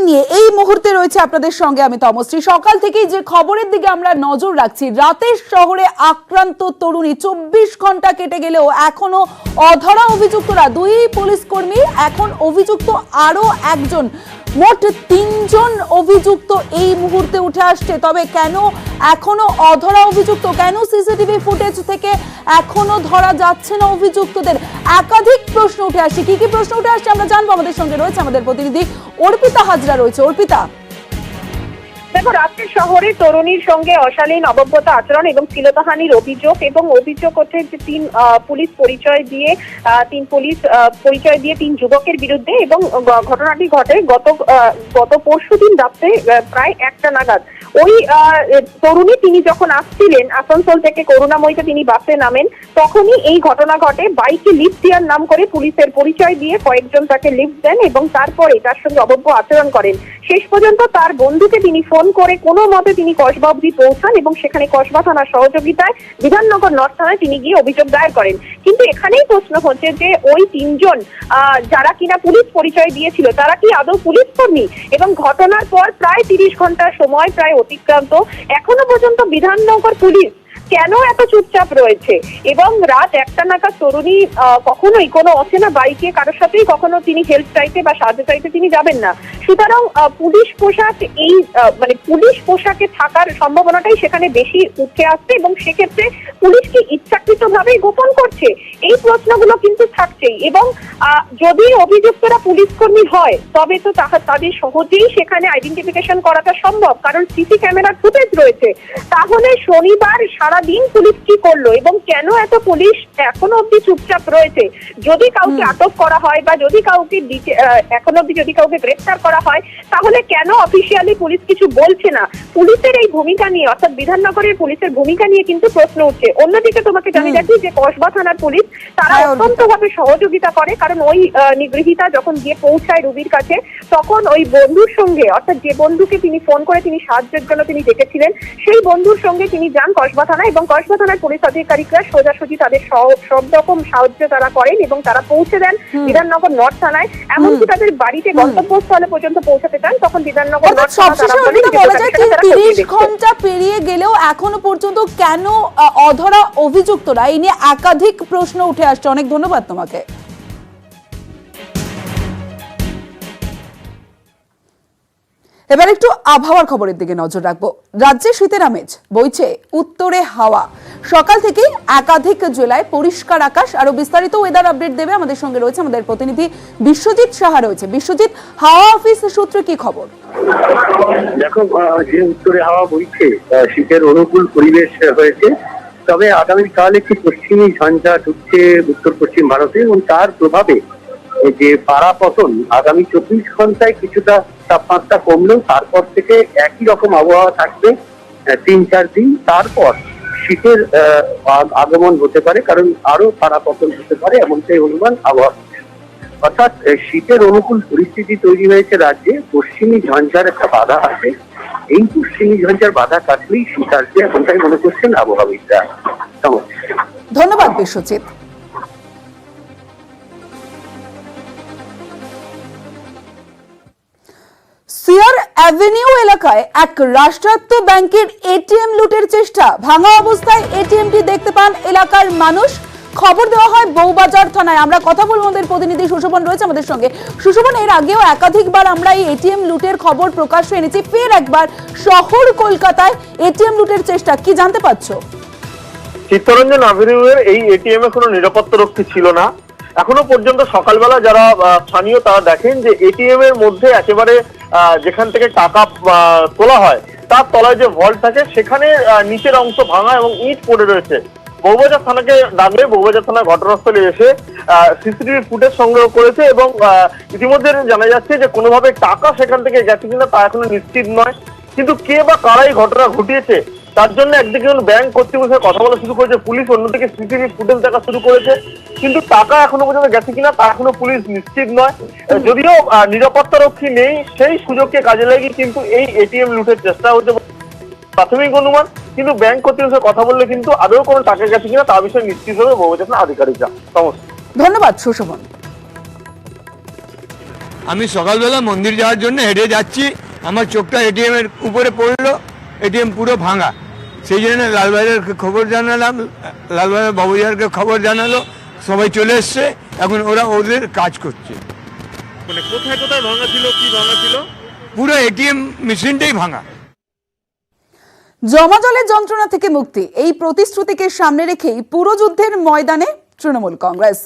নিয়ে এই মুহূর্তে রয়েছে আপনাদের সঙ্গে আমি তমশ্রী। সকাল থেকেই যে খবরের দিকে আমরা নজর রাখছি, রাতের শহরে আক্রান্ত তরুণী, 24 ঘন্টা কেটে গেলেও এখনো অধরা অভিযুক্তরা, 2 পুলিশ কর্মী, এখন অভিযুক্ত আরো একজন, মোট 3 জন অভিযুক্ত এই মুহূর্তে উঠে আসছে। তবে কেন এখনো অধরা অভিযুক্ত, কেন সিসিটিভি ফুটেজ থেকে এখনো ধরা যাচ্ছে না অভিযুক্তদের, একাধিক প্রশ্ন উঠে আসছে। কি কি প্রশ্ন উঠে আসছে আমরা জানবো। আমাদের সঙ্গে রয়েছে আমাদের প্রতিনিধি অর্পিতা হাজরা রয়েছে। অর্পিতা, দেখো, রাতের শহরে তরুণীর সঙ্গে অশালীন অভব্যত আচরণ এবং শ্লীলতাহানির অভিযোগ হচ্ছে যে 3 পুলিশ পরিচয় দিয়ে 3 যুবকের বিরুদ্ধে, এবং ঘটনাটি ঘটে গত পরশুদিন রাত্রে প্রায় 1টা নাগাদ। ওই তরুণী তিনি যখন আসছিলেন আসানসোল থেকে করুণাময়ীতে, তিনি বাসে নামেন, তখনই এই ঘটনা ঘটে। বাইকে লিফট দেওয়ার নাম করে পুলিশের পরিচয় দিয়ে কয়েকজন তাকে লিফট দেন এবং তারপরে তার সঙ্গে অভব্য আচরণ করেন। শেষ পর্যন্ত তার বন্ধুকে তিনি ফোন করে কোনো মতে তিনি কসবা অবধি পৌঁছান এবং সেখানে কসবা থানার সহযোগিতায় বিধাননগর নর্থ থানায় তিনি গিয়ে অভিযোগ দায়ের করেন। কিন্তু এখানেই প্রশ্ন হচ্ছে যে ওই 3 জন যারা কিনা পুলিশ পরিচয় দিয়েছিল, তারা কি আদৌ পুলিশ কর্মী? এবং ঘটনার পর প্রায় 30 ঘন্টা সময় প্রায় অতিক্রান্ত, এখনো পর্যন্ত বিধাননগর পুলিশ কেন এত চুপচাপ রয়েছে? এবং রাত 1টা নাগাদ তরুণী কখনোই কোনো অচেনা বাইকে কারোর সাথেই কখনো তিনি হেল্প চাইতে বা সাহায্য চাইতে তিনি যাবেন না। সুতরাং পুলিশ পোশাক, এই পুলিশ পোশাকে থাকার সম্ভাবনাটাই সেখানে বেশি উঠে আসছে, এবং সেক্ষেত্রে পুলিশ কি ইচ্ছাকৃতভাবেই গোপন করছে? এই প্রশ্নগুলো কিন্তু থাকছেই। এবং যদি অভিযুক্তরা পুলিশ কর্মী হয় তবে তো তাদের সহজেই সেখানে আইডেন্টিফিকেশন করাটা সম্ভব, কারণ সিসি ক্যামেরার ফুটেজ রয়েছে। তাহলে শনিবার সারাদিন পুলিশ কি করলো এবং কেন এত পুলিশ এখনো অব্দি চুপচাপ রয়েছে? যদি কাউকে আটক করা হয় বা যদি কাউকে এখনো অব্দি যদি কাউকে গ্রেফতার করা হয়, তাহলে কেন অফিসিয়ালি পুলিশ কিছু বলছে না? পুলিশের এই ভূমিকা নিয়ে, অর্থাৎ বিধাননগরের পুলিশের ভূমিকা নিয়ে কিন্তু প্রশ্ন উঠছে। অন্যদিকে তোমাকে জানিয়ে রাখি যে কসবা থানার পুলিশ তারা অত্যন্ত ভাবে সহযোগিতা করে, কারণ ওই নিগৃহীতা যখন গিয়ে পৌঁছায় রুবির কাছে, তখন ওই বন্ধুর সঙ্গে, অর্থাৎ যে বন্ধুকে তিনি ফোন করে তিনি সাহায্যের জন্য তিনি ডেকেছিলেন, সেই বন্ধুর সঙ্গে তিনি যান কসবা থানা, এবং কসবা থানার পুলিশ আধিকারিকরা সোজাসুজি তাদের সব রকম সাহায্য তারা করেন এবং তারা পৌঁছে দেন বিধাননগর নর্থ থানায়। এমনকি তাদের বাড়িতে গন্তব্যস্থলে পর্যন্ত পৌঁছাতে চান, তখন বিধাননগর নর্থ থানা 30 ঘন্টা পেরিয়ে গেলেও এখনো পর্যন্ত কেন অধরা অভিযুক্তরা, এই নিয়ে একাধিক প্রশ্ন উঠে আসছে। অনেক ধন্যবাদ তোমাকে। এবার একটু আবহাওয়ার খবরের দিকে নজর রাখবো। রাজ্যে শীতের আমেজ বইছে, উত্তরে হাওয়া। সকাল থেকে একাধিক জেলায় পরিষ্কার আকাশ। আরো বিস্তারিত ওয়েদার আপডেট দেবে আমাদের সঙ্গে রয়েছে আমাদের প্রতিনিধি বিশ্বজিৎ সাহা রয়েছে। বিশ্বজিৎ, হাওয়া অফিস সূত্রে কি খবর? দেখো, যে উত্তরে হাওয়া বইছে, শীতের অনুকূল পরিবেশ হয়েছে। তবে আগামীকাল একটি পশ্চিমী ঝঞ্ঝা ঢুকছে উত্তর পশ্চিম ভারতে, এবং তার প্রভাবে যে পারা পতন, আগামী 24 ঘন্টায় কিছুটা তাপমাত্রা কমলেও তারপর থেকে একই রকম আবহাওয়া থাকবে 3-4 দিন। তারপর শীতের আগমন হতে পারে, কারণ আরো পারা পতন হতে পারে, এমনটাই অনুমান আবহাওয়া। অর্থাৎ শীতের অনুকূল পরিস্থিতি তৈরি হয়েছে রাজ্যে। পশ্চিমী ঝঞ্ঝার একটা বাধা আছে, এই পশ্চিমী ঝঞ্ঝার বাধা কাটলেই শীত আসবে, এমনটাই মনে করছেন আবহাওয়াবিদরা। ধন্যবাদ বিশ্বজিৎ। সিআর অ্যাভিনিউ এলাকায় এক রাষ্ট্রায়ত্ত ব্যাংকের এটিএম লুটের চেষ্টা। ভাঙা অবস্থায় এটিএমটি দেখতে পান এলাকার মানুষ। খবর দেওয়া হয় বউবাজার থানায়। আমরা কথা বলবো, আমাদের প্রতিনিধি সুশোভন রয়েছে আমাদের সঙ্গে। সুশোভন, এর আগেও একাধিকবার আমরা এই এটিএম লুটের খবর প্রকাশ্যে এনেছি, ফের একবার শহর কলকাতায় এটিএম লুটের চেষ্টা, কি জানতে পারছো? চিত্তরঞ্জন অ্যাভিনিউয়ের এই এটিএম এ কোনো নিরাপত্তা রক্ষী ছিল না। এখনো পর্যন্ত সকালবেলা যারা স্থানীয় তারা দেখেন যে এটিএম এর মধ্যে একেবারে যেখান থেকে টাকা তোলা হয় তার তলায় যে ভল্ট থাকে সেখানে নিচের অংশ ভাঙা এবং ইট পড়ে রয়েছে। বউবাজার থানাকে ডাকলে বউবাজার থানা ঘটনাস্থলে এসে সিসিটিভি ফুটেজ সংগ্রহ করেছে, এবং ইতিমধ্যে জানা যাচ্ছে যে কোনোভাবে টাকা সেখান থেকে গেছে কিনা তা এখনো নিশ্চিত নয়। কিন্তু কে বা কারা এই ঘটনা ঘটিয়েছে তার জন্য একদিকে ব্যাংক কর্তৃপক্ষের কথা বলা শুরু করেছে পুলিশ, অন্যদিকে সিসিটিভি ফুটেজ দেখা শুরু করেছে, কিন্তু টাকা এখনো পর্যন্ত গেছে কিনা তা এখনো পুলিশ নিশ্চিত নয়। যদিও নিরাপত্তা রক্ষী নেই, সেই সুযোগকে কাজে লাগিয়ে কিন্তু এই এটিএম লুটের চেষ্টা হচ্ছে প্রাথমিক অনুমান। কিন্তু ব্যাংক কর্তৃপক্ষের কথা বললে কিন্তু আদৌ কোনো টাকা গেছে কিনা তা বিষয়ে নিশ্চিত হবে বউবাজার আধিকারিকরা। ধন্যবাদ সুশোভন। আমি সকালবেলা মন্দির যাওয়ার জন্য হেঁটে যাচ্ছি, আমার চোখটা এটিএম এর উপরে পড়লো, এটিএম পুরো ভাঙা। সেই জন্য লালবাজারকে খবর জানালাম, লালবাজার বাবুজারকে খবর জানালো, সবাই চলে এসছে, এখন ওরা ওদের কাজ করছে। মানে কোথায় কোথায় ভাঙা ছিল, কি ভাঙা ছিল? পুরো এটিএম মেশিনটাই ভাঙা। জমা জলের যন্ত্রণা থেকে মুক্তি, এই প্রতিশ্রুতিকে সামনে রেখেই পুরো যুদ্ধের ময়দানে তৃণমূল কংগ্রেস।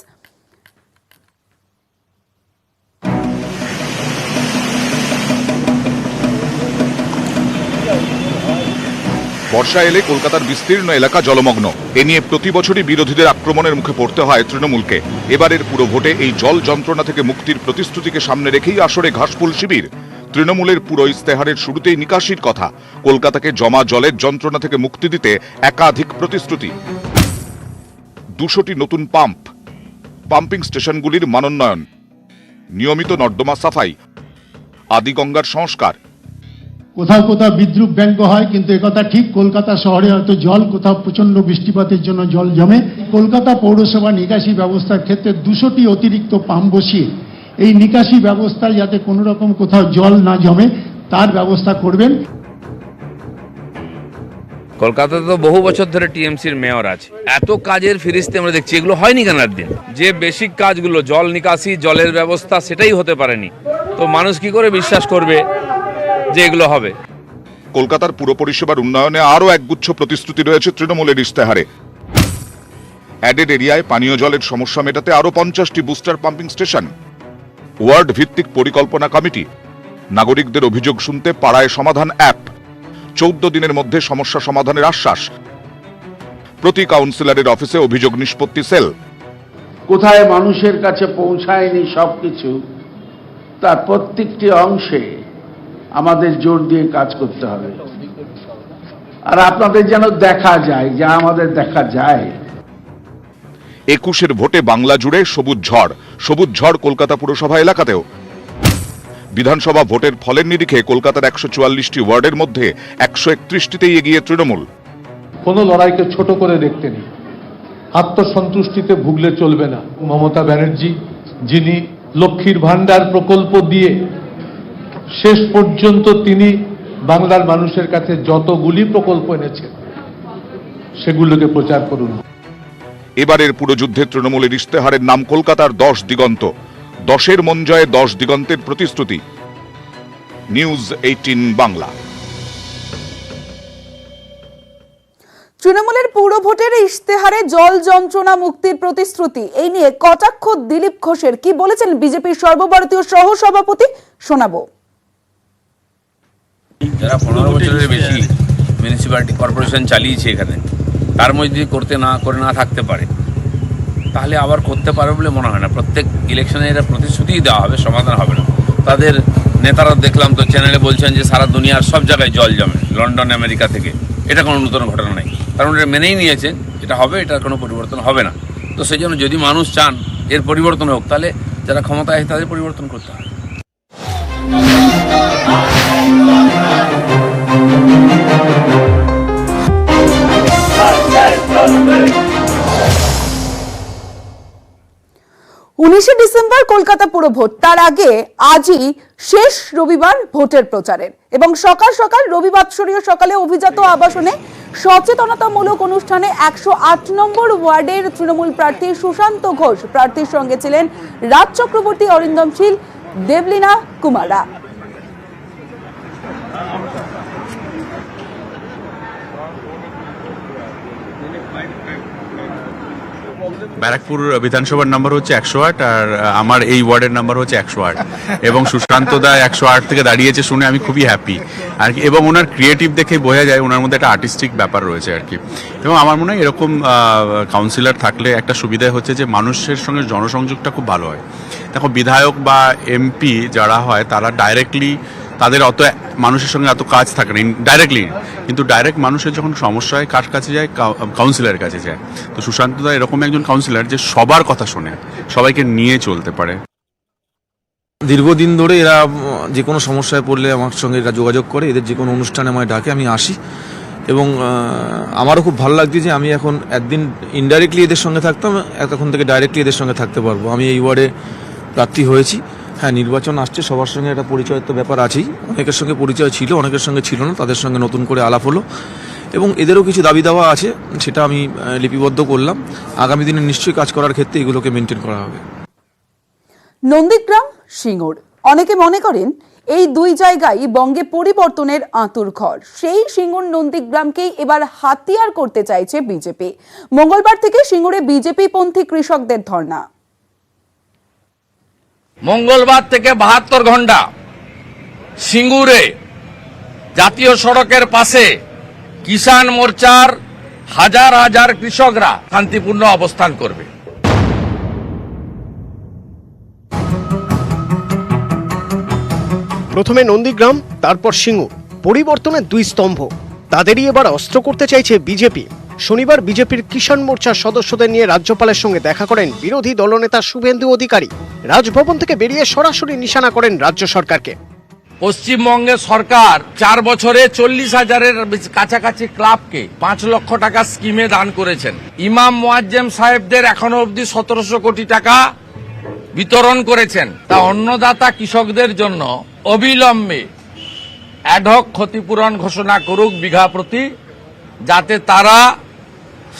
বর্ষা এলে কলকাতার বিস্তীর্ণ এলাকা জলমগ্ন। এ নিয়ে প্রতি বছরই বিরোধীদের আক্রমণের মুখে পড়তে হয় তৃণমূলকে। এবারের পুরো ভোটে এই জল যন্ত্রণা থেকে মুক্তির প্রতিশ্রুতিকে সামনে রেখেই আসরে ঘাসফুল শিবির। তৃণমূলের পুরো ইস্তেহারের শুরুতেই নিকাশির কথা, কলকাতাকে জমা জলের যন্ত্রণা থেকে মুক্তি দিতে একাধিক প্রতিশ্রুতি। 200টি নতুন পাম্পিং স্টেশনগুলির মানোন্নয়ন, নিয়মিত নর্দমা সাফাই, আদিগঙ্গার সংস্কার। কোথাও কোথাও বিদ্রুপ ব্যঙ্গ হয়, কিন্তু একথা ঠিক, কলকাতা শহরে হয়তো জল কোথাও প্রচন্ড বৃষ্টিপাতের জন্য জল জমে। কলকাতা পৌরসভা নিকাশি ব্যবস্থার ক্ষেত্রে 200টি অতিরিক্ত পাম্প বসিয়ে এই নিকাশি ব্যবস্থায় যাতে কোনো রকম কোথাও জল না জমে তার ব্যবস্থা করবেন। কলকাতাতে তো বহু বছর ধরে টিএমসির মেয়র আছে, এত কাজের ফিরিস্তে আমরা দেখছি, এগুলো হয়নি কেন একদিন? যে বেসিক কাজগুলো, জল নিকাশি, জলের ব্যবস্থা, সেটাই হতে পারেনি, তো মানুষ কি করে বিশ্বাস করবে যে এগুলো হবে? কলকাতার পুর পরিষেবার উন্নয়নে আরও একগুচ্ছ প্রতিশ্রুতি রয়েছে তৃণমূলের ইস্তেহারে। অ্যাডেড এরিয়ায় পানীয় জলের সমস্যা মেটাতে আরও 50টি বুস্টার পাম্পিং স্টেশন, ওয়ার্ড ভিত্তিক পরিকল্পনা কমিটি, নাগরিকদের অভিযোগ শুনতে পাড়ায় সমাধান অ্যাপ, 14 দিনের মধ্যে সমস্যা সমাধানের আশ্বাস, প্রতি কাউন্সিলরের অফিসে অভিযোগ নিষ্পত্তি সেল। কোথায় মানুষের কাছে পৌঁছায়নি সবকিছু, তার প্রত্যেকটি অংশে আমাদের জোর দিয়ে কাজ করতে হবে, আর আপনাদের যেন দেখা যায়, যা আমাদের দেখা যায়। 21-এর ভোটে বাংলা জুড়ে সবুজ ঝড় কলকাতা পুরসভা এলাকাতেও। বিধানসভা ভোটের ফলের নিরিখে কলকাতার 144টি ওয়ার্ডের মধ্যে 131টিতেই এগিয়ে তৃণমূল। কোনো লড়াইকে ছোট করে দেখতে নেই, আত্মসন্তুষ্টিতে ভুগলে চলবে না। মমতা ব্যানার্জি, যিনি লক্ষ্মীর ভান্ডার প্রকল্প দিয়ে শেষ পর্যন্ত তিনি বাংলার মানুষের কাছে যতগুলি প্রকল্প এনেছেন সেগুলোকে প্রচার করুন। এবারের পুরো যুদ্ধে তৃণমূলের ইশতেহারের নাম কলকাতার 10 দিগন্ত। 10-এর মন জয়ে 10 দিগন্তের প্রতিশ্রুতি। নিউজ 18 বাংলা। তৃণমূলের পুর ভোটের ইশতেহারে জল যন্ত্রণা মুক্তির প্রতিশ্রুতি, এই নিয়ে কটাক্ষ দিলীপ ঘোষের। কি বলেছেন বিজেপির সর্বভারতীয় সহ সভাপতি, শোনাবো। যারা 15 বছরের বেশি মিউনিসিপ্যালিটি কর্পোরেশন চালিয়েছে এখানে, তার মধ্যে যদি করতে না থাকতে পারে, তাহলে আবার করতে পারবে বলে মনে হয় না। প্রত্যেক ইলেকশনে এরা প্রতিশ্রুতিই দেওয়া হবে, সমাধান হবে না। তাদের নেতারা দেখলাম তো চ্যানেলে বলছেন যে সারা দুনিয়ার সব জায়গায় জল জমে, লন্ডন আমেরিকা থেকে। এটা কোনো নতুন ঘটনা নাই, কারণ এটা মেনেই নিয়েছেন এটা হবে, এটার কোনো পরিবর্তন হবে না। তো সেই জন্য যদি মানুষ চান এর পরিবর্তন হোক, তাহলে যারা ক্ষমতায় আছে তাদের পরিবর্তন করতে হবে। 19 ডিসেম্বর কলকাতা পুর ভোট, তার আগে আজই শেষ রবিবার ভোটের প্রচারের, এবং সকাল সকাল রবিবাৎসরীয় সকালে অভিজাত আবাসনে সচেতনতামূলক অনুষ্ঠানে 108 নম্বর ওয়ার্ডের তৃণমূল প্রার্থী সুশান্ত ঘোষ প্রার্থীর সঙ্গে ছিলেন রাজ চক্রবর্তী, অরিন্দম শীল, দেবলীনা কুমারা। ব্যারাকপুর বিধানসভার নাম্বার হচ্ছে 108, আর আমার এই ওয়ার্ডের নাম্বার হচ্ছে 108, এবং সুশান্ত দা 108 থেকে দাঁড়িয়েছে শুনে আমি খুবই হ্যাপি আর কি। এবং ওনার ক্রিয়েটিভ দেখে বোঝা যায় ওনার মধ্যে একটা আর্টিস্টিক ব্যাপার রয়েছে আর কি। এবং আমার মনে হয় এরকম কাউন্সিলর থাকলে একটা সুবিধা হচ্ছে যে মানুষের সঙ্গে জনসংযোগটা খুব ভালো হয়। দেখো, বিধায়ক বা এমপি যারা হয় তারা ডাইরেক্টলি তাদের অত মানুষের সঙ্গে এত কাজ থাকে না ডাইরেক্টলি, কিন্তু ডাইরেক্ট মানুষের যখন সমস্যা হয় কার কাছে যায়? কাউন্সিলরের কাছে যায়। তো সুশান্ত দা এরকম একজন কাউন্সিলর যে সবার কথা শোনে, সবাইকে নিয়ে চলতে পারে। দীর্ঘদিন ধরে এরা যে কোনো সমস্যায় পড়লে আমার সঙ্গে এরা যোগাযোগ করে, এদের যে কোনো অনুষ্ঠানে আমায় ডাকে, আমি আসি। এবং আমারও খুব ভালো লাগছে যে আমি এখন একদিন ইনডাইরেক্টলি এদের সঙ্গে থাকতাম, এখন থেকে ডাইরেক্টলি এদের সঙ্গে থাকতে পারবো। আমি এই ওয়ার্ডে প্রার্থী হয়েছি। হ্যাঁ, নির্বাচন আসছে, সবার সঙ্গে একটা পরিচয়ের তো ব্যাপার আছেই। অনেকের সঙ্গে পরিচয় ছিল, অনেকের সঙ্গে ছিল না, তাদের সঙ্গে নতুন করে আলাপ হলো এবং এদেরও কিছু দাবি দাওয়া আছে, সেটা আমি লিপিবদ্ধ করলাম। আগামী দিনে নিশ্চয়ই কাজ করার ক্ষেত্রে এগুলোকে মেনটেন করা হবে। নন্দীগ্রাম, সিঙ্গুর, অনেকে মনে করেন এই দুই জায়গায় বঙ্গে পরিবর্তনের আঁতুড় ঘর। সেই সিঙ্গুর নন্দীগ্রামকেই এবার হাতিয়ার করতে চাইছে বিজেপি। মঙ্গলবার থেকে সিঙ্গুরে বিজেপি পন্থী কৃষকদের ধর্ণা। মঙ্গলবার থেকে 72 ঘন্টা সিঙ্গুরে জাতীয় সড়কের পাশে কিষাণ মোর্চার হাজার হাজার কৃষকরা শান্তিপূর্ণ অবস্থান করবে। প্রথমে নন্দীগ্রাম, তারপর সিঙ্গুর, পরিবর্তনের দুই স্তম্ভ। তাদেরই এবার অস্ত্র করতে চাইছে বিজেপি। শনিবার বিজেপির কিষাণ মোর্চার সদস্যদের নিয়ে রাজ্যপালের সঙ্গে দেখা করেন বিরোধী দলনেতা শুভেন্দু অধিকারী। রাজভবন থেকে বেরিয়ে সরাসরি নিশানা করেন রাজ্য সরকারকে। পশ্চিমবঙ্গের সরকার 4 বছরে 40,000-এর কাছাকাছি ক্লাবকে 5 লক্ষ টাকা স্কিমে দান করেছেন। ইমাম মুয়াজ্জেম সাহেবদের এখনো অবধি 1700 কোটি টাকা বিতরণ করেছেন। তা অন্নদাতা কৃষকদের জন্য অবিলম্বে অ্যাডহক ক্ষতিপূরণ ঘোষণা করুক বিঘা প্রতি, যাতে তারা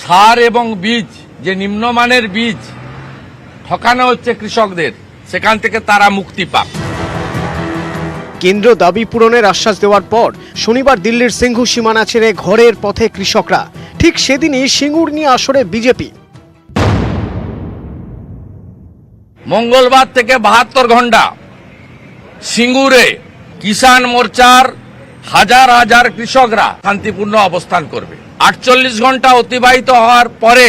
সার এবং বীজ, যে নিম্নমানের বীজ ঠকানো হচ্ছে কৃষকদের, সেখান থেকে তারা মুক্তি পাক। কেন্দ্র দাবি পূরণের আশ্বাস দেওয়ার পর শনিবার দিল্লির সিংঘু সীমানা ছেড়ে ঘরের পথে কৃষকরা। ঠিক সেদিনই সিঙ্গুর নিয়ে আসরে বিজেপি। মঙ্গলবার থেকে 72 ঘন্টা সিঙ্গুরে কিষাণ মোর্চার হাজার হাজার কৃষকরা শান্তিপূর্ণ অবস্থান করবে। 48 ঘন্টা অতিবাহিত হওয়ার পরে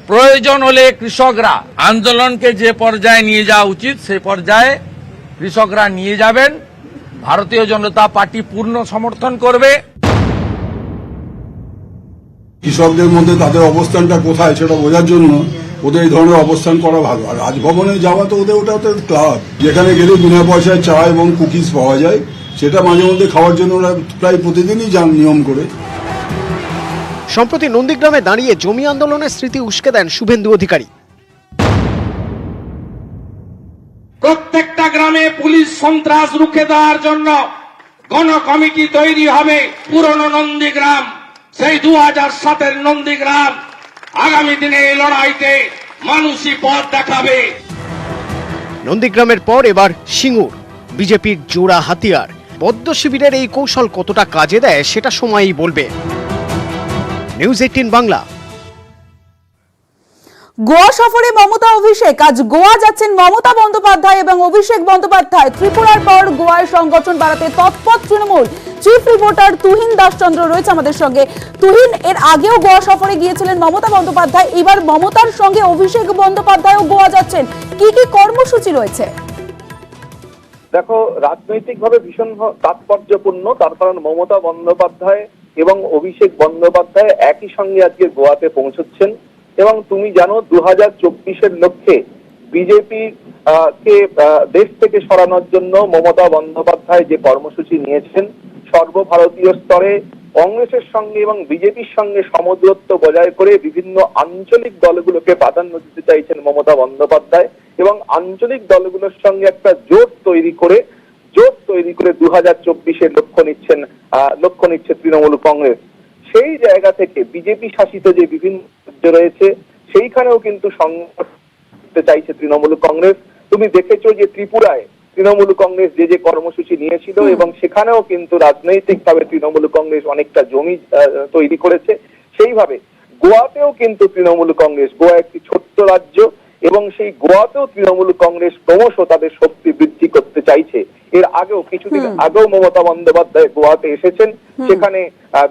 প্রয়োজন হলে কৃষকরা আন্দোলনকে যে পর্যায়ে নিয়ে যাওয়া উচিত সেই পর্যায়ে কৃষকরা নিয়ে যাবেন। ভারতীয় জনতা পার্টি পূর্ণ সমর্থন করবে। কৃষকদের মধ্যে তাদের অবস্থানটা কোথায় সেটা বোঝার জন্য ওদের এই ধরনের অবস্থান করা ভালো। আর রাজভবনে যাওয়া তো ওটা তো ক্লাব, যেখানে গেলে বিনা পয়সায় চা এবং কুকিজ পাওয়া যায়, সেটা মাঝে মধ্যে খাওয়ার জন্য ওরা প্রায় প্রতিদিনই যান নিয়ম করে। সম্প্রতি নন্দীগ্রামে দাঁড়িয়ে জমি আন্দোলনের স্মৃতি উস্কে দেন শুভেন্দু অধিকারী। প্রত্যেকটা গ্রামে পুলিশ সন্ত্রাস রুখে দেওয়ার জন্য গণ কমিটি তৈরি হবে। পুরনো নন্দীগ্রাম, সেই 2007-এর নন্দীগ্রাম আগামী দিনে এই লড়াইতে মানুষই পথ দেখাবে। নন্দীগ্রামের পর এবার সিঙ্গুর, বিজেপির জোড়া হাতিয়ার। বদ্ধ শিবিরের এই কৌশল কতটা কাজে দেয় সেটা সময়ই বলবে। নিউজ 18 বাংলা। গোয়া সফরে মমতা অভিষেক। আজ গোয়া যাচ্ছেন মমতা বন্দ্যোপাধ্যায় এবং অভিষেক বন্দ্যোপাধ্যায়। ত্রিপুরার পর গোয়ার সংগঠন বাড়াতে তৎপর তৃণমূল। চিফ রিপোর্টার তুহিন দাসচন্দ্র রয়েছে আমাদের সঙ্গে। তুহিন, এর আগেও গোয়া সফরে গিয়েছিলেন মমতা বন্দ্যোপাধ্যায়, এবার মমতার সঙ্গে অভিষেক বন্দ্যোপাধ্যায়ও গোয়া যাচ্ছেন। কি কি কর্মসূচি রয়েছে? দেখো, রাজনৈতিকভাবে ভীষণ তাৎপর্যপূর্ণ, তার কারণ মমতা বন্দ্যোপাধ্যায় এবং অভিষেক বন্দ্যোপাধ্যায় একই সঙ্গে আজকে গোয়াতে পৌঁছচ্ছেন। এবং তুমি জানো 2024-এর লক্ষ্যে বিজেপি কে দেশ থেকে সরানোর জন্য মমতা বন্দ্যোপাধ্যায় যে কর্মসূচি নিয়েছেন, সর্বভারতীয় স্তরে কংগ্রেসের সঙ্গে এবং বিজেপির সঙ্গে সমদূরত্ব বজায় করে বিভিন্ন আঞ্চলিক দলগুলোকে প্রাধান্য দিতে চাইছেন মমতা বন্দ্যোপাধ্যায় এবং আঞ্চলিক দলগুলোর সঙ্গে একটা জোট তৈরি করে 2024-এর লক্ষ্য নিচ্ছে তৃণমূল কংগ্রেস। সেই জায়গা থেকে বিজেপি শাসিত যে বিভিন্ন রাজ্য রয়েছে সেইখানেও কিন্তু সংগঠন করতে চাইছে তৃণমূল কংগ্রেস। তুমি দেখেছো যে ত্রিপুরায় তৃণমূল কংগ্রেস যে কর্মসূচি নিয়েছিল এবং সেখানেও কিন্তু রাজনৈতিকভাবে তৃণমূল কংগ্রেস অনেকটা জমি তৈরি করেছে। সেইভাবে গোয়াতেও কিন্তু তৃণমূল কংগ্রেস, গোয়া একটি ছোট্ট রাজ্য এবং সেই গোয়াতেও তৃণমূল কংগ্রেস ক্রমশ তাদের শক্তি বৃদ্ধি করতে চাইছে। এর আগেও কিছুদিন আগেও মমতা বন্দ্যোপাধ্যায় গোয়াতে এসেছেন, সেখানে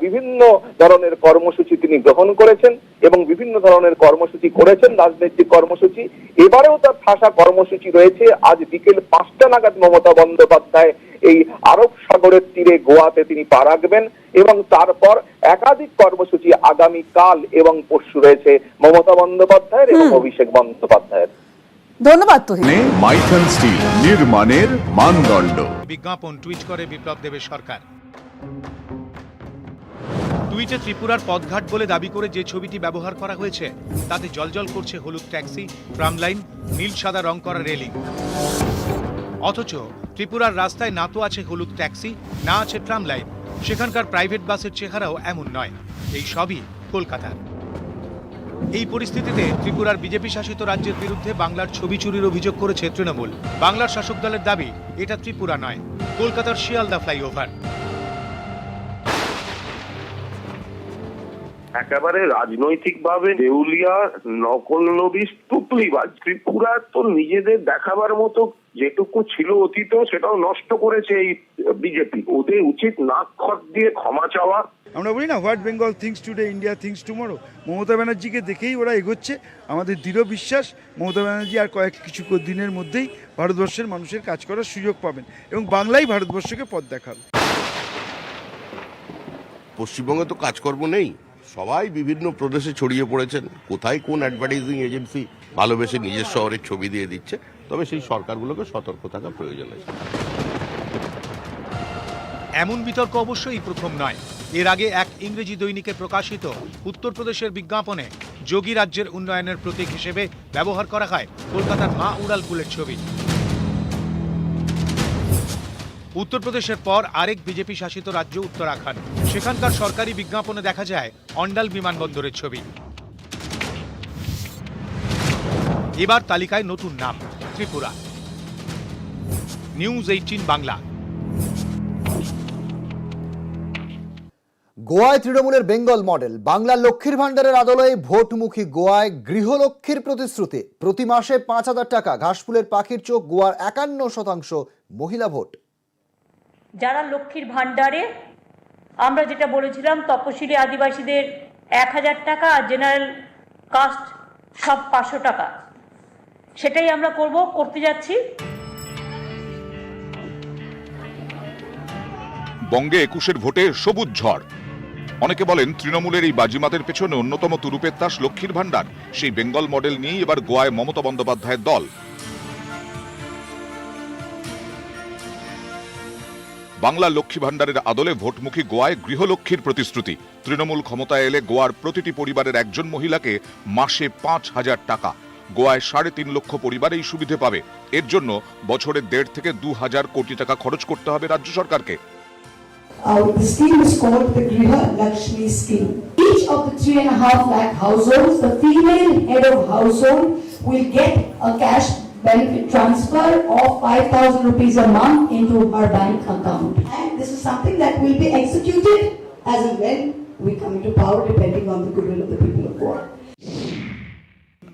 বিভিন্ন ধরনের কর্মসূচি তিনি গ্রহণ করেছেন এবং বিভিন্ন ধরনের কর্মসূচি করেছেন, রাজনৈতিক কর্মসূচি। এবারেও তার ঠাসা কর্মসূচি রয়েছে। আজ বিকেল 5টা নাগাদ মমতা বন্দ্যোপাধ্যায় এই আরব সাগরের তীরে গোয়াতে তিনি পা রাখবেন এবং তারপর একাধিক কর্মসূচি আগামী কাল এবং পরশু রয়েছে মমতা বন্দ্যোপাধ্যায়ের এবং অভিষেক বন্দ্যোপাধ্যায়ের। ধন্যবাদ তুহিন। মাইথন স্টিল, নির্মাণের মানদণ্ড। বিজ্ঞাপন টুইট করে বিপ্লব দেবের সরকার। টুইটে ত্রিপুরার পথঘাট বলে দাবি করে যে ছবিটি ব্যবহার করা হয়েছে তাতে জ্বলজ্বল করছে হলুদ ট্যাক্সি, ট্রাম লাইন, নীল সাদা রং করা রেলিং। অথচ ত্রিপুরার রাস্তায় না তো আছে হলুদ ট্যাক্সি, না আছে ট্রাম লাইন, সেখানকার প্রাইভেট বাসের চেহারাও এমন নয়। এই সবই কলকাতার। এই পরিস্থিতিতে ত্রিপুরার বিজেপি শাসিত রাজ্যের বিরুদ্ধে বাংলার ছবি চুরির অভিযোগ করেছে তৃণমূল। বাংলার শাসক দলের দাবি এটা ত্রিপুরা নয়, কলকাতার শিয়ালদা ফ্লাইওভার। একেবারে রাজনৈতিকভাবে দেউলিয়া, নকলনবিশ, টুকলিবাজ। ত্রিপুরা তো নিজেদের দেখাবার মতো যেটুকু ছিল অতীত সেটাও নষ্ট করেছে এই বিজেপি। ওদের উচিত নাক খত দিয়ে ক্ষমা চাওয়া। আমরা বলি না, what Bengal things today, India things tomorrow. Mamata ব্যানার্জিকে দেখেই ওরা এগোচ্ছে। আমাদের দৃঢ় বিশ্বাস মমতা ব্যানার্জি আর কিছু দিনের মধ্যেই ভারতবর্ষের মানুষের কাজ করার সুযোগ পাবেন এবং বাংলাই ভারতবর্ষকে পথ দেখাবে। পশ্চিমবঙ্গে তো কাজকর্ম নেই, সবাই বিভিন্ন প্রদেশে ছড়িয়ে পড়েছেন। কোথায় কোন অ্যাডভার্টাইজিং এজেন্সি ভালোবেসে নিজের শহরের ছবি দিয়ে দিচ্ছে। তবে সেই সরকারগুলোকে সতর্ক থাকা প্রয়োজন আছে। এমন বিতর্ক অবশ্যই প্রথম নয়। এর আগে এক ইংরেজি দৈনিকে প্রকাশিত উত্তরপ্রদেশের বিজ্ঞাপনে যোগী রাজ্যের উন্নয়নের প্রতীক হিসেবে ব্যবহার করা হয় কলকাতার মা উড়ালপুলের ছবি। উত্তরপ্রদেশের পর আরেক বিজেপি শাসিত রাজ্য উত্তরাখণ্ড, সেখানকার সরকারি বিজ্ঞাপনে দেখা যায় অন্ডাল বিমানবন্দরের ছবি। এবার তালিকায় নতুন নাম, ত্রিপুরা। নিউজ 18 বাংলা। গোয়ায় তৃণমূলের বেঙ্গল মডেল, বাংলার লক্ষ্মীর ভাণ্ডারের আদলে ভোটমুখী গোয়ায় গৃহলক্ষ্মীর প্রতিশ্রুতি। প্রতি মাসে 5,000 টাকা। ঘাসফুলের পাখির চোখ, গোয়ার 51% মহিলা ভোট। যারা লক্ষ্মীর ভাণ্ডারে আমরা যেটা বলেছিলাম তপশিলি আদিবাসীদের 1,000 টাকা আর জেনারেল কাস্ট সব 500 টাকা, সেটাই আমরা করতে যাচ্ছি। বঙ্গে 21-এর ভোটে সবুজ ঝড়। অনেকে বলেন তৃণমূলের এই বাজিমাতের পেছনে অন্যতম তুরুপের তাস লক্ষ্মীর ভাণ্ডার। সেই বেঙ্গল মডেল নিয়েই এবার গোয়ায় মমতা বন্দ্যোপাধ্যায়ের দল। বাংলা লক্ষ্মী ভাণ্ডারের আদলে ভোটমুখী গোয়ায় গৃহলক্ষ্মীর প্রতিশ্রুতি। তৃণমূল ক্ষমতায় এলে গোয়ার প্রতিটি পরিবারের একজন মহিলাকে মাসে 5,000 টাকা। গোয়ায় 3.5 লক্ষ পরিবার এই সুবিধে পাবে। এর জন্য বছরে 1.5 থেকে 2,000 কোটি টাকা খরচ করতে হবে রাজ্য সরকারকে। The scheme is called the Griha Lakshmi scheme. Each of the 3.5 lakh households, the female head of household will get a cash benefit transfer of 5,000 rupees a month into her bank account. And this is something that will be executed as and when we come into power, depending on the goodwill of the people of Goa.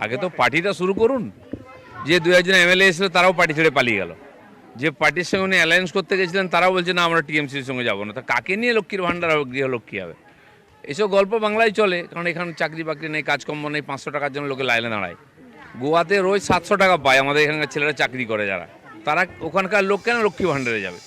আগে তো পার্টিটা শুরু করুন। যে 2-1 MLA এসেছিল তারাও party ছেড়ে পালিয়ে গেল। যে পার্টির সঙ্গে উনি অ্যালায়েন্স করতে গেছিলেন তারাও বলছে না আমরা টিএমসির সঙ্গে যাবো না। তা কাকে নিয়ে লক্ষ্মীর ভাণ্ডার হবে, গৃহলক্ষ্মী হবে? এসব গল্প বাংলায় চলে, কারণ এখানে চাকরি বাকরি নেই, কাজকর্ম নেই, 500 টাকার জন্য লোকে লাইনে দাঁড়ায়। গোয়াতে রোজ 700 টাকা পায় আমাদের এখানকার ছেলেরা চাকরি করে যারা, তারা ওখানকার লোক কেন লক্ষ্মী ভাণ্ডারে যাবে?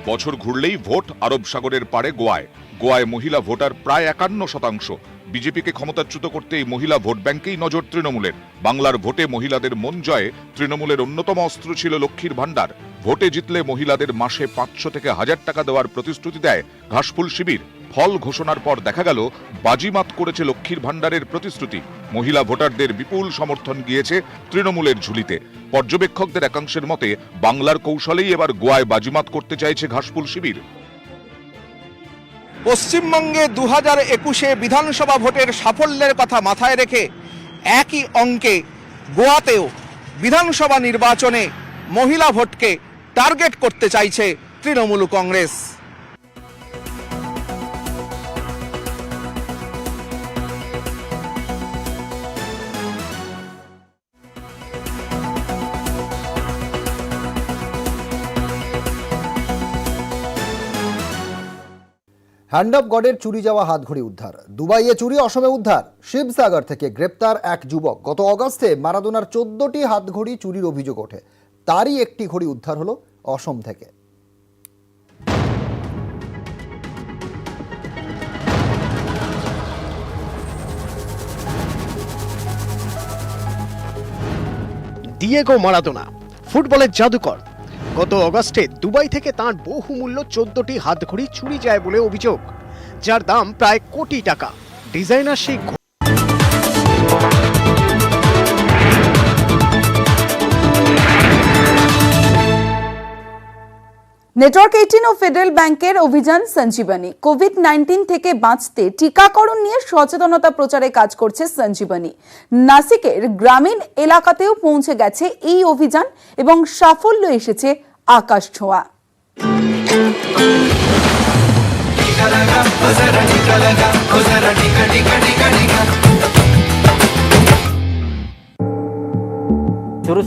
বছর ঘুরলেই ভোট আরব সাগরের পারে গোয়ায়। গোয়ায় মহিলা ভোটার প্রায় 51%। বিজেপিকে ক্ষমতাচ্যুত করতে এই মহিলা ভোট ব্যাংকেই নজর তৃণমূলের। বাংলার ভোটে মহিলাদের মন জয়ে তৃণমূলের অন্যতম অস্ত্র ছিল লক্ষ্মীর ভাণ্ডার। ভোটে জিতলে মহিলাদের মাসে 500 থেকে 1,000 টাকা দেওয়ার প্রতিশ্রুতি দেয় ঘাসফুল শিবির। ফল ঘোষণার পর দেখা গেল বাজিমাত করেছে লক্ষ্মীর ভাণ্ডারের প্রতিশ্রুতি। মহিলা ভোটারদের বিপুল সমর্থন গিয়েছে তৃণমূলের ঝুলিতে। পর্যবেক্ষকদের একাংশের মতে বাংলার কৌশলেই এবার গোয়ায় বাজিমাত করতে চাইছে ঘাসফুল শিবির। পশ্চিমবঙ্গে 2021-এ বিধানসভা ভোটের সাফল্যের কথা মাথায় রেখে একই অঙ্কে গোয়াতেও বিধানসভা নির্বাচনে মহিলা ভোটকে টার্গেট করতে চাইছে তৃণমূল কংগ্রেস। হ্যান্ড অফ গডের চুরি যাওয়া হাতঘড়ি উদ্ধার। দুবাইয়ে চুরি, অসমে উদ্ধার। শিবসাগর থেকে গ্রেপ্তার এক যুবক। গত অগস্টে মারাদোনার 14টি হাতঘড়ি চুরির অভিযোগ ওঠে। তারই একটি ঘড়ি উদ্ধার হলো অসম থেকে। ডিয়েগো মারাদোনা, ফুটবলের জাদুকর। গত অগস্টে দুবাই থেকে তাঁর বহুমূল্য 14টি হাতঘড়ি চুরি যায় বলে অভিযোগ, যার দাম প্রায় কোটি টাকা। ডিজাইনার সেই নেটওয়ার্ক 18 ও ফেডারেল ব্যাংকের অভিযান সঞ্জীবনী। কোভিড-19 থেকে বাঁচতে টিকাকরণ নিয়ে সচেতনতা প্রচারে কাজ করছে সঞ্জীবনী। নাসিকের গ্রামীণ এলাকাতেও পৌঁছে গেছে এই অভিযান এবং সাফল্য এসেছে আকাশ ছোঁয়া। शुरू